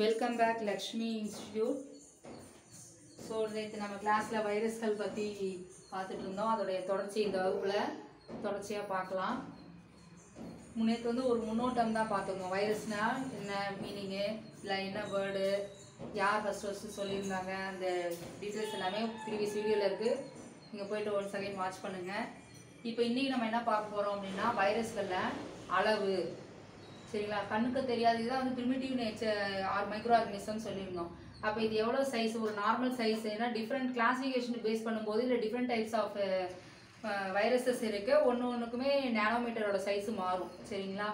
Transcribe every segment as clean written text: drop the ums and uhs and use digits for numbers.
Welcome back Lakshmi Institute. So நேற்று நம்ம கிளாஸில் வைரஸ்கள் பற்றி பார்த்துட்டு இருந்தோம். அதோடைய தொடர்ச்சி இந்த வகுப்பில் தொடர்ச்சியாக பார்க்கலாம். நேற்று வந்து ஒரு முன்னோட்டம் தான் பார்த்துருந்தோம். வைரஸ்னால் என்ன மீனிங்கு, இல்லை என்ன வேர்டு, யார் ஃபஸ்ட்டு சொல்லியிருந்தாங்க, அந்த டீட்டெயில்ஸ் எல்லாமே ப்ரீவியஸ் வீடியோவில் இருக்குது. நீங்கள் போய்ட்டு ஒரு செகண்ட் வாட்ச் பண்ணுங்கள். இப்போ இன்றைக்கி நம்ம என்ன பார்க்க போகிறோம் அப்படின்னா, வைரஸ்களில் அளவு. சரிங்களா, கண்ணுக்கு தெரியாது. இதுதான் வந்து primitive nature or micro organism சொல்லியிருந்தோம். அப்போ இது எவ்வளோ சைஸ், ஒரு நார்மல் சைஸ், ஏன்னா டிஃப்ரெண்ட் கிளாசிஃபிகேஷன் பேஸ் பண்ணும்போது இல்லை டிஃப்ரெண்ட் டைப்ஸ் ஆஃப் வைரஸஸ் இருக்குது. ஒன்றுக்குமே நேனோமீட்டரோட சைஸு மாறும். சரிங்களா,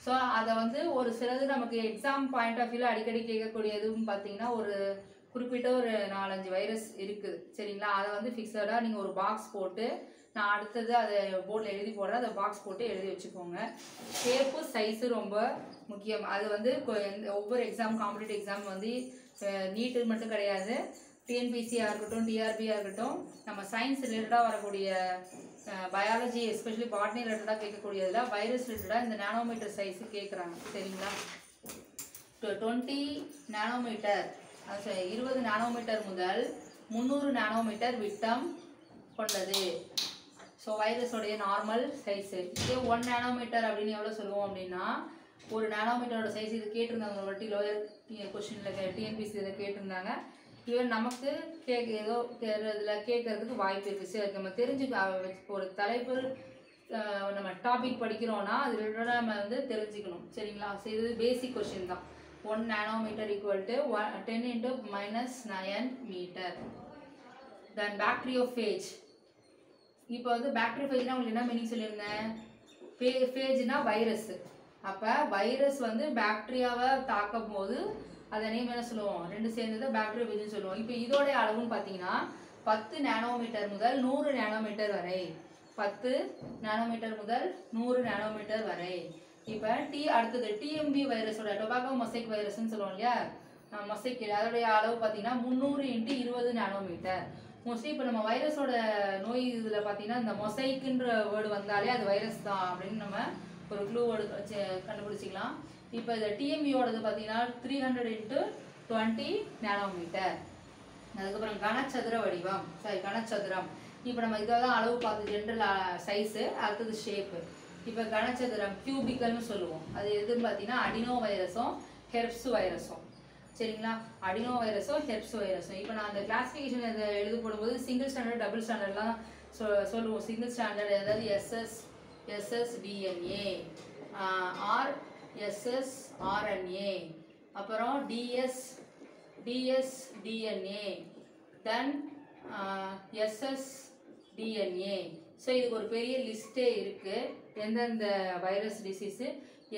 ஸோ அதை வந்து ஒரு சிலது நமக்கு எக்ஸாம் பாயிண்ட் ஆஃப் வியூவில் அடிக்கடி கேட்கக்கூடியதுன்னு பார்த்தீங்கன்னா, ஒரு குறிப்பிட்ட ஒரு 4-5 வைரஸ் இருக்குது. சரிங்களா, அதை வந்து ஃபிக்ஸடாக நீங்கள் ஒரு பாக்ஸ் போட்டு, நான் அடுத்தது அதை போர்டில் எழுதி போடுறேன், அதை பாக்ஸ் போட்டு எழுதி வச்சுக்கோங்க. ஷேப்பு சைஸு ரொம்ப முக்கியம். அது வந்து ஒவ்வொரு எக்ஸாம், காம்படிட்டிவ் எக்ஸாம் வந்து நீட்டு மட்டும் கிடையாது, டிஎன்பிசியாக இருக்கட்டும், டிஆர்பியாக இருக்கட்டும், நம்ம சயின்ஸ் ரிலேட்டடாக வரக்கூடிய பயாலஜி, எஸ்பெஷலி பாட்னி ரிலேட்டடாக கேட்கக்கூடியதில் வைரஸ் ரிலேட்டடாக இந்த நேனோமீட்டர் சைஸு கேட்குறாங்க. சரிங்களா, 20 நேனோமீட்டர், 20 நேனோமீட்டர் முதல் 300 நேனோமீட்டர் விட்டம் கொண்டது. ஸோ வைரஸோடைய நார்மல் சைஸு. இதே 1 நேனோமீட்டர் அப்படின்னு எவ்வளோ சொல்லுவோம் அப்படின்னா, ஒரு நேனோமீட்டரோட சைஸ் இது கேட்டிருந்தாங்க ஒரு வாட்டி லோயர் கொஸ்டினில் டிஎன்பிசி இதில் கேட்டிருந்தாங்க. ஈவன் நமக்கு ஏதோ இதில் கேட்கறதுக்கு வாய்ப்பு இருக்குது. சரி, நம்ம தெரிஞ்சுக்க ஒரு தலைப்பு நம்ம டாபிக் படிக்கிறோன்னா அது ரிலேட்டடாக நம்ம வந்து தெரிஞ்சுக்கணும். சரிங்களா, ஸோ இது பேசிக் கொஸ்டின் தான். 1 nanometre equal to 10 × -9 metre. Then bacteriophage. இப்போ வந்து பாக்டீரியோஃபேஜ்னா உங்களுக்கு என்ன மீனிங் சொல்லியிருந்தேன், ஃபேஜ்னா வைரஸ். அப்போ வைரஸ் வந்து பாக்டீரியாவை தாக்கும் போது அதை நேம் என்ன சொல்லுவோம், ரெண்டு சேர்ந்தது பாக்டீரியோஃபேஜ்னு சொல்லுவோம். இப்போ இதோடைய அளவுன்னு பார்த்தீங்கன்னா 10 நேனோமீட்டர் முதல் 100 நேனோமீட்டர் வரை. 10 நேனோமீட்டர் முதல் 100 நேனோமீட்டர் வரை. இப்போ அடுத்தது டிஎம்பி வைரஸோட, டொபாக்கோ மொசைக் வைரஸ்ன்னு சொல்லுவோம் இல்லையா, மொசைக், அதோடைய அளவு பார்த்தீங்கன்னா 300 × 20 நேனோமீட்டர். மோஸ்ட்லி இப்போ நம்ம வைரஸோட நோய் இதில் பார்த்தீங்கன்னா இந்த மொசைக்குன்ற வேர்டு வந்தாலே அது வைரஸ் தான் அப்படின்னு நம்ம ஒரு க்ளூ வேர்டு வச்சு கண்டுபிடிச்சிக்கலாம். இப்போ இந்த டிஎம்பியோடது பார்த்தீங்கன்னா 300 × 20 நேனோமீட்டர். அதுக்கப்புறம் கனச்சதுர வடிவம், கனச்சதுரம். இப்போ நம்ம இதெல்லாம் அளவு பார்த்து ஜென்ரல் சைஸு, அடுத்தது ஷேப்பு. இப்போ கனச்சதுரம் கியூபிக்கல்னு சொல்லுவோம். அது எதுன்னு பார்த்தீங்கன்னா அடினோ வைரஸும் ஹெர்ப்ஸ் வைரஸும். சரிங்களா, அடினோ வைரஸும் ஹெர்ப்ஸ் வைரஸும். இப்போ நான் அந்த கிளாஸிஃபிகேஷன் இதை எழுத போடும்போது சிங்கிள் ஸ்டாண்டர்ட், டபுள் ஸ்டாண்டர்ட்லாம் சொல்லுவோம். சிங்கிள் ஸ்டாண்டர்ட் அதாவது SS/DNA, RSS/RNA, அப்புறம் DS/DNA, தென் SS/DNA. ஸோ இதுக்கு ஒரு பெரிய லிஸ்ட்டே இருக்குது. எந்தெந்த வைரஸ் டிசீஸு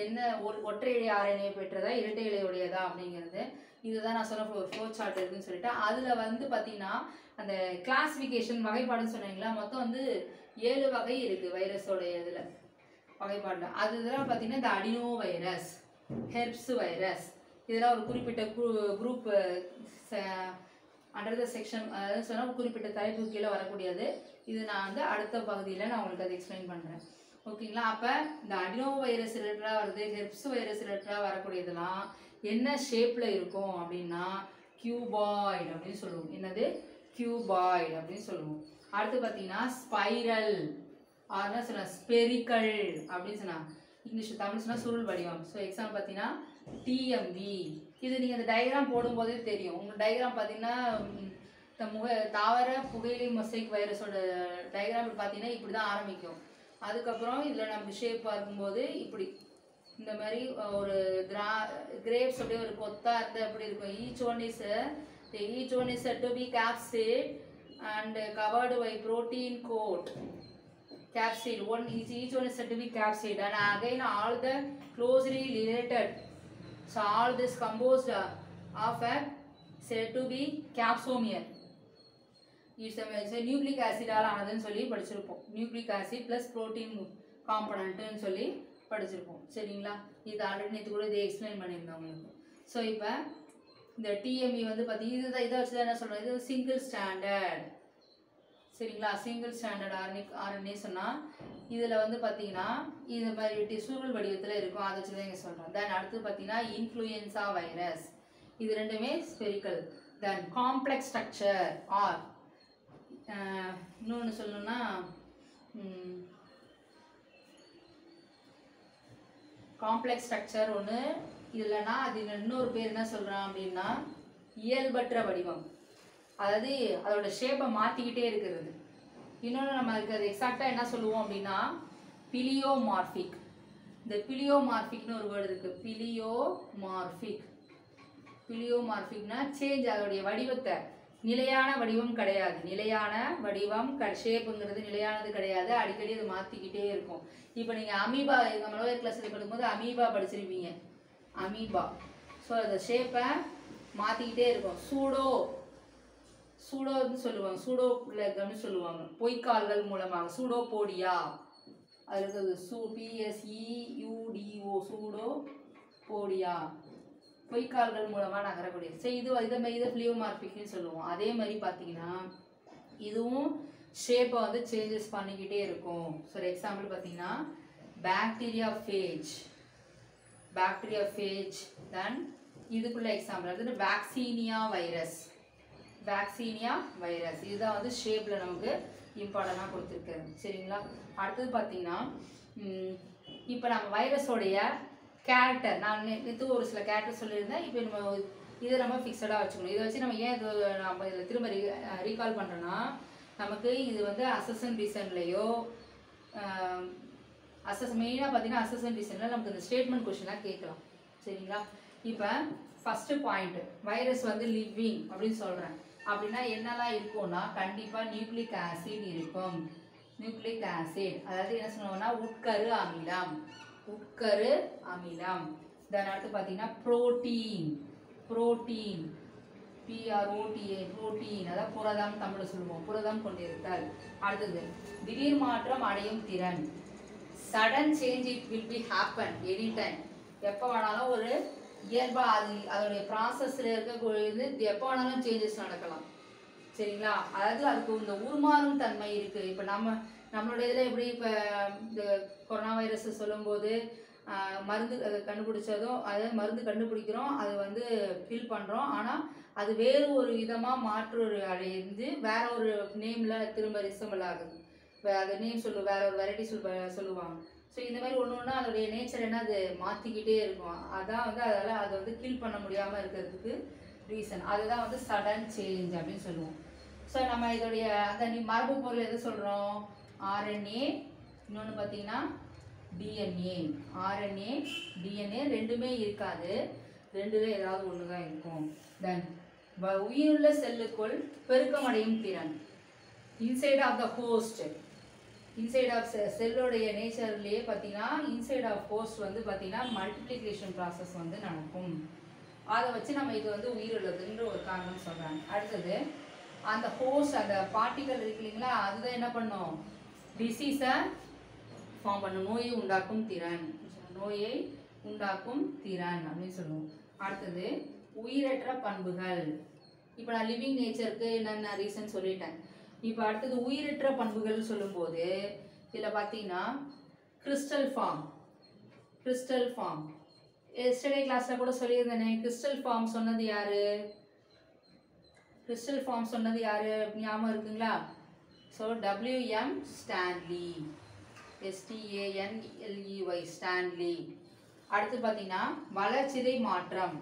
என்ன ஒற்றை இழை RNA பெற்றதா இரட்டை இலையுடையதா அப்படிங்கிறது. இதுதான் நான் சொன்ன ஒரு ஃப்ளோ சார்ட் இருக்குன்னு சொல்லிட்டு, அதில் வந்து பார்த்தீங்கன்னா அந்த கிளாஸிஃபிகேஷன் வகைப்பாடுன்னு சொன்னீங்களா, மொத்தம் வந்து 7 வகை இருக்குது வைரஸோடைய இதில் வகைப்பாடில். அது இதெல்லாம் பார்த்தீங்கன்னா இந்த அடினோ வைரஸ், ஹெர்ப்ஸ் வைரஸ், இதெல்லாம் ஒரு குறிப்பிட்ட குரூப் அண்டர் த செக்ஷன், அதாவது சொன்னால் குறிப்பிட்ட தலைப்பு கீழே வரக்கூடியது. இது நான் வந்து அடுத்த பகுதியில் நான் உங்களுக்கு அதை எக்ஸ்பிளைன் பண்ணுறேன். ஓகேங்களா, அப்போ இந்த அடினோ வைரஸ் ரிலேட்டடாக வருது, ஹெர்ப்ஸ் வைரஸ் ரிலேட்டடாக வரக்கூடியதெல்லாம் என்ன ஷேப்பில் இருக்கும் அப்படின்னா கியூபாய்டு அப்படின்னு சொல்லுவோம். என்னது, கியூபாய்டு அப்படின்னு சொல்லுவோம். அடுத்து பார்த்தீங்கன்னா ஸ்பைரல், ஆர்னா சொன்னா ஸ்பெரிக்கல் அப்படின்னு சொன்னால் இங்கிலீஷ், தமிழ் சொன்னால் சுருள் வடிவம். ஸோ எக்ஸாம்பிள் பார்த்தீங்கன்னா டிஎம்பி. இது நீங்கள் அந்த டயக்ராம் போடும்போதே தெரியும். உங்கள் டயக்ராம் பார்த்தீங்கன்னா தாவர புகையிலை மொசைக் வைரஸோட டயக்ராம் பார்த்தீங்கன்னா இப்படி தான் ஆரம்பிக்கும். அதுக்கப்புறம் இதில் நம்ம ஷேப் பார்க்கும்போது இப்படி இந்த மாதிரி ஒரு கிரேப்ஸ் அப்படியே ஒரு கொத்தாக இருந்தால் எப்படி இருக்கும். Each one is said to be capsid and covered by protein coat. Capsid, each one is said to be capsid, and again all the closely related. So all this composed of a said to be capsomere. It's a nucleic acid ஆனதுன்னு சொல்லி படிச்சிருப்போம். Nucleic acid plus protein காம்பனண்ட்டுன்னு சொல்லி படிச்சிருப்போம். சரிங்களா, இது already நேற்று கூட இதை explain பண்ணியிருந்தோம் உங்களுக்கு. ஸோ இப்போ இந்த டிஎம்இ வந்து பார்த்தீங்கன்னா இதை வச்சு தான் என்ன சொல்கிறோம், இது சிங்கிள் ஸ்டாண்டர்ட். சரிங்களா, சிங்கிள் ஸ்டாண்டர்ட் RNA சொன்னால் இதில் வந்து பார்த்தீங்கன்னா இது மாதிரி சுருள் வடிவத்தில் இருக்கும். அதை வச்சு தான் இங்கே சொல்கிறோம். தென் அடுத்து பார்த்தீங்கன்னா இன்ஃப்ளூயன்ஸா வைரஸ். இது ரெண்டுமே ஸ்பெரிக்கல். தென் காம்ப்ளெக்ஸ் ஸ்ட்ரக்சர் ஆர் இன்னொன்று சொல்லணும்னா காம்ப்ளெக்ஸ் ஸ்ட்ரக்சர் ஒன்று இல்லைன்னா அது இன்னொரு பேர் என்ன சொல்கிறான் அப்படின்னா இயல்பற்ற வடிவம். அதாவது அதோட ஷேப்பை மாற்றிக்கிட்டே இருக்கிறது. இன்னொன்று நம்ம அதுக்கு அது எக்ஸாக்டாக என்ன சொல்லுவோம் அப்படின்னா பிலியோமார்பிக். இந்த பிலியோமார்பிக்னு ஒரு வேர்டு இருக்குது. பிலியோமார்பிக்னா சேஞ்ச், அதோடைய வடிவத்தை, நிலையான வடிவம் கிடையாது. நிலையான வடிவம் ஷேப்புங்கிறது நிலையானது கிடையாது. அடிக்கடி அது மாற்றிக்கிட்டே இருக்கும். இப்போ நீங்கள் அமீபா நம்ம லோயர் கிளாஸில் படிக்கும்போது அமீபா படிச்சிருப்பீங்க. அமீபா. ஸோ அந்த ஷேப்பை மாற்றிக்கிட்டே இருக்கும். சூடோன்னு சொல்லுவாங்க. சூடோ பிளக்னு சொல்லுவாங்க. பொய்க்கால்கள் மூலமாக சூடோபோடியா. அது இருக்குது PSEUDO சூடோபோடியா. பொய்க்கால்கள் மூலமாக நகரக்கூடிய. சரி, இதை பிலியோமார்பிக்னு சொல்லுவோம். அதே மாதிரி பார்த்தீங்கன்னா இதுவும் ஷேப்பை வந்து சேஞ்சஸ் பண்ணிக்கிட்டே இருக்கும். ஃபார் எக்ஸாம்பிள் பார்த்தீங்கன்னா பாக்டீரியாஃபேஜ். தென் இதுக்குள்ள எக்ஸாம்பிள் வந்து வேக்சீனியா வைரஸ். இதுதான் வந்து ஷேப்பில் நமக்கு இம்பார்ட்டண்டாக கொடுத்துருக்காரு. சரிங்களா? அடுத்தது பார்த்தீங்கன்னா இப்போ நம்ம வைரஸோடைய கேரக்டர், நான் நேற்று ஒரு சில கேரக்டர் சொல்லியிருந்தேன். இப்போ நம்ம இதை நம்ம ஃபிக்ஸடாக வச்சுக்கணும். இதை வச்சு நம்ம ஏன் இது நம்ம இதில் திரும்ப ரீகால் பண்ணுறோன்னா நமக்கு இது வந்து அசஸ்அண்ட் ரீசன்லேயோ மெயினாக பார்த்தீங்கன்னா அசஸ்அண்ட் ரீசனில் நமக்கு இந்த ஸ்டேட்மெண்ட் கொஷினாக கேட்கலாம். சரிங்களா? இப்போ ஃபஸ்ட்டு பாயிண்ட், வைரஸ் வந்து லிவிங் அப்படின்னு சொல்கிறேன். அப்படின்னா என்னெல்லாம் இருக்கும்னா கண்டிப்பாக நியூக்ளிக் ஆசிட் இருக்கும். நியூக்ளிக் ஆசிட் அதாவது என்ன சொல்லுவோம்னா உட்கரு அமிலம். தென் அடுத்து பார்த்தீங்கன்னா புரோட்டீன். புரோட்டீன் அதாவது புரதம் தமிழ் சொல்லுவோம். புரதம் கொண்டிருத்தல். அடுத்தது திடீர் மாற்றம் அடையும் திறன். Sudden change it will be happen any time. எப்போ வேணாலும் ஒரு இயல்பாக அதோடைய ப்ராசஸில் இருக்கக்கூடியது எப்போ வேணாலும் சேஞ்சஸ் நடக்கலாம். சரிங்களா? அதாவது அதுக்கு இந்த உருமாறும் தன்மை இருக்குது. இப்போ நம்மளுடைய இதில் எப்படி இப்போ இந்த கொரோனா வைரஸ் சொல்லும்போது மருந்து கண்டுபிடிச்சதும் அதாவது மருந்து கண்டுபிடிக்கிறோம், அது வந்து ஃபில் பண்ணுறோம். ஆனால் அது வேறு ஒரு விதமாக மாற்று அடைந்து வேற ஒரு நேமில் திரும்ப ரிசம்பிள் ஆகுது. அது நேம் வேற ஒரு வெரைட்டி சொல்லுவாங்க. ஸோ இந்த மாதிரி ஒன்று அதோடைய நேச்சர் என்ன அது மாற்றிக்கிட்டே இருக்கும். அதான் வந்து அதால் அதை வந்து கில் பண்ண முடியாமல் இருக்கிறதுக்கு ரீசன். அதுதான் வந்து சடன் சேஞ்ச் அப்படின்னு சொல்லுவோம். ஸோ நம்ம இதோடைய அந்த மரபு பொருள் எது சொல்கிறோம்? RNA, இன்னொன்று பார்த்தீங்கன்னா DNA. RNA DNA ரெண்டுமே இருக்காது. ரெண்டுல ஏதாவது ஒன்று தான் இருக்கும். தென் உயிருள்ள செல்லுக்குள் பெருக்கமடையும் திறன். Inside of the host, inside of செல்லோடைய நேச்சர்லேயே பார்த்தீங்கன்னா இன்சைட் ஆஃப் ஹோஸ்ட் வந்து பார்த்தீங்கன்னா மல்டிப்ளிகேஷன் ப்ராசஸ் வந்து நடக்கும். அதை வச்சு நம்ம இது வந்து உயிருள்ளதுன்ற ஒரு காரணம் சொல்கிறாங்க. அடுத்தது அந்த ஹோஸ்ட் அந்த பார்ட்டிகல் இருக்கு இல்லைங்களா, அதுதான் என்ன பண்ணும்? டிசீஸை ஃபார்ம் பண்ணும். நோயை உண்டாக்கும் திறன் அப்படின்னு சொல்லுவோம். அடுத்தது உயிரற்ற பண்புகள். இப்போ நான் லிவிங் நேச்சருக்கு என்னென்ன ரீசன் சொல்லிட்டேன். இப்போ அடுத்தது உயிரற்ற பண்புகள் சொல்லும்போது இதில் பார்த்தீங்கன்னா கிறிஸ்டல் ஃபார்ம். எஸ்டர்டே கிளாஸில் கூட சொல்லியிருந்தேனே. கிறிஸ்டல் ஃபார்ம் சொன்னது யாரு ஞாபகம் இருக்குங்களா? So WM Stanley, STANLEY Stanley. அடுத்து பார்த்தீங்கன்னா வளர்ச்சிதை மாற்றம்,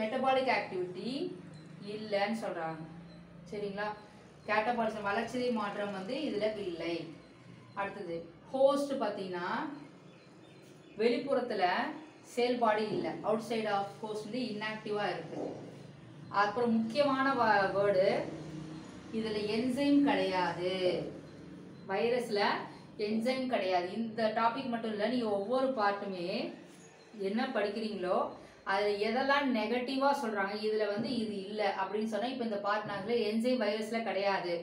மெட்டபாலிக் ஆக்டிவிட்டி இல்லைன்னு சொல்கிறாங்க. சரிங்களா? கேட்டபாலிசம் வளர்ச்சிதை மாற்றம் வந்து இதில் இல்லை. அடுத்தது ஹோஸ்ட் பார்த்தீங்கன்னா வெளிப்புறத்தில் செயல்பாடு இல்லை. அவுட் சைடு ஆஃப் ஹோஸ்ட் வந்து இன்ஆக்டிவாக இருக்குது. அப்புறம் முக்கியமான வேர்டு இதில் என்சைம் கிடையாது. வைரஸில் என்சைம் கிடையாது. இந்த டாபிக் மட்டும் இல்லை, நீங்கள் ஒவ்வொரு பார்ட்டுமே என்ன படிக்கிறீங்களோ அதில் எதெல்லாம் நெகட்டிவாக சொல்கிறாங்க இதில் வந்து இது இல்லை அப்படின்னு சொன்னால் இப்போ இந்த பார்ட் நாங்கள் என்சைம் வைரஸில் கிடையாது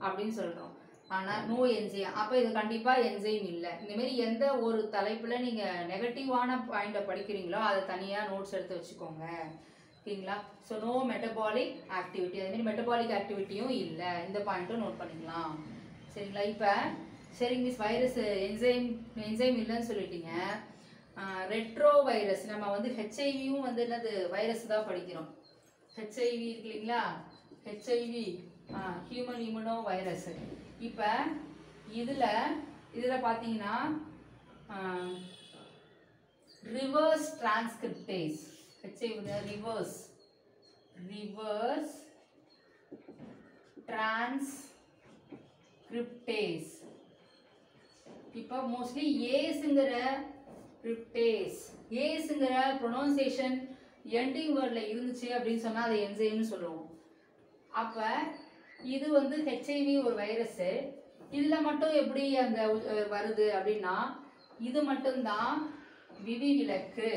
அப்படின்னு சொல்கிறோம். ஆனால் நோ என்சைம், அப்போ இது கண்டிப்பாக என்சைம் இல்லை. இந்தமாரி எந்த ஒரு தலைப்பில் நீங்கள் நெகட்டிவான பாயிண்ட்டை படிக்கிறீங்களோ அதை தனியாக நோட்ஸ் எடுத்து வச்சுக்கோங்க. ஓகேங்களா? ஸோ நோ மெட்டபாலிக் ஆக்டிவிட்டி, அதுமாரி மெட்டபாலிக் ஆக்டிவிட்டியும் இல்லை. இந்த பாயிண்ட்டும் நோட் பண்ணிக்கலாம். சரிங்களா? இப்போ சரிங்க மிஸ், வைரஸ் என்சைம் இல்லைன்னு சொல்லிட்டீங்க. Retro virus. நம்ம வந்து ஹெச்ஐவியும் வந்து என்னது வைரஸ் தான் படிக்கிறோம். ஹெச்ஐவி இருக்கு இல்லைங்களா, ஹெச்ஐவி ஹியூமன் இம்யூனோ வைரஸ். இப்போ இதில் பார்த்தீங்கன்னா reverse transcriptase. HIV reverse transcriptase. இப்போ மோஸ்ட்லி ஏஸ்ங்கிற கிரிப்டேஸ், ஏஸ்ங்கிற ப்ரொனவுன்சியேஷன் எண்டிங் வேர்டில் இருந்துச்சு அப்படின்னு சொன்னால் அதை என்சைம்னு சொல்லுவோம். அப்போ இது வந்து ஹெச்ஐவி ஒரு வைரஸ்ஸு. இதில் மட்டும் எப்படி அந்த வருது அப்படின்னா, இது மட்டும்தான் விதிவிலக்கு,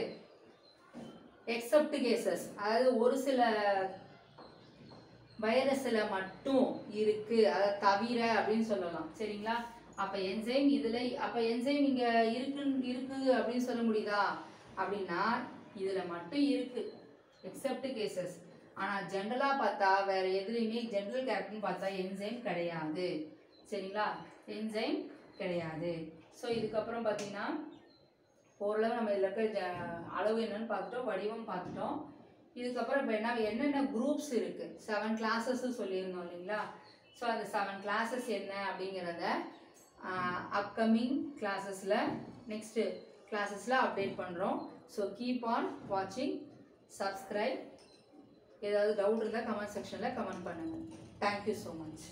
எக்ஸப்ட் கேசஸ், அதாவது ஒரு சில வைரஸில் மட்டும் இருக்கு, அதை தவிர அப்படின்னு சொல்லலாம். சரிங்களா? அப்போ என்சைம் இங்கே இருக்கு அப்படின்னு சொல்ல முடியுதா அப்படின்னா, இதில் மட்டும் இருக்கு எக்ஸப்ட் கேசஸ். ஆனால் ஜென்ரலாக பார்த்தா வேறு எதுலேயுமே ஜென்ரல் கேரக்டர்னு பார்த்தா என்சைம் கிடையாது. சரிங்களா? என்சைம் கிடையாது. ஸோ இதுக்கப்புறம் பார்த்தீங்கன்னா ஓரளவு நம்ம இதில் இருக்க அளவு என்னன்னு பார்த்துட்டோம், வடிவம் பார்த்துட்டோம். இதுக்கப்புறம் இப்போ என்னென்ன குரூப்ஸ் இருக்குது, 7 கிளாஸஸ் சொல்லியிருந்தோம் இல்லைங்களா? ஸோ அந்த 7 கிளாஸஸ் என்ன அப்படிங்கிறத அப்கமிங் கிளாஸஸில் நெக்ஸ்ட்டு கிளாஸஸில் அப்டேட் பண்ணுறோம். ஸோ கீப் ஆன் வாட்சிங், சப்ஸ்கிரைப். ஏதாவது டவுட் இருந்தால் கமெண்ட் செக்ஷனில் கமெண்ட் பண்ணுங்கள். Thank you so much.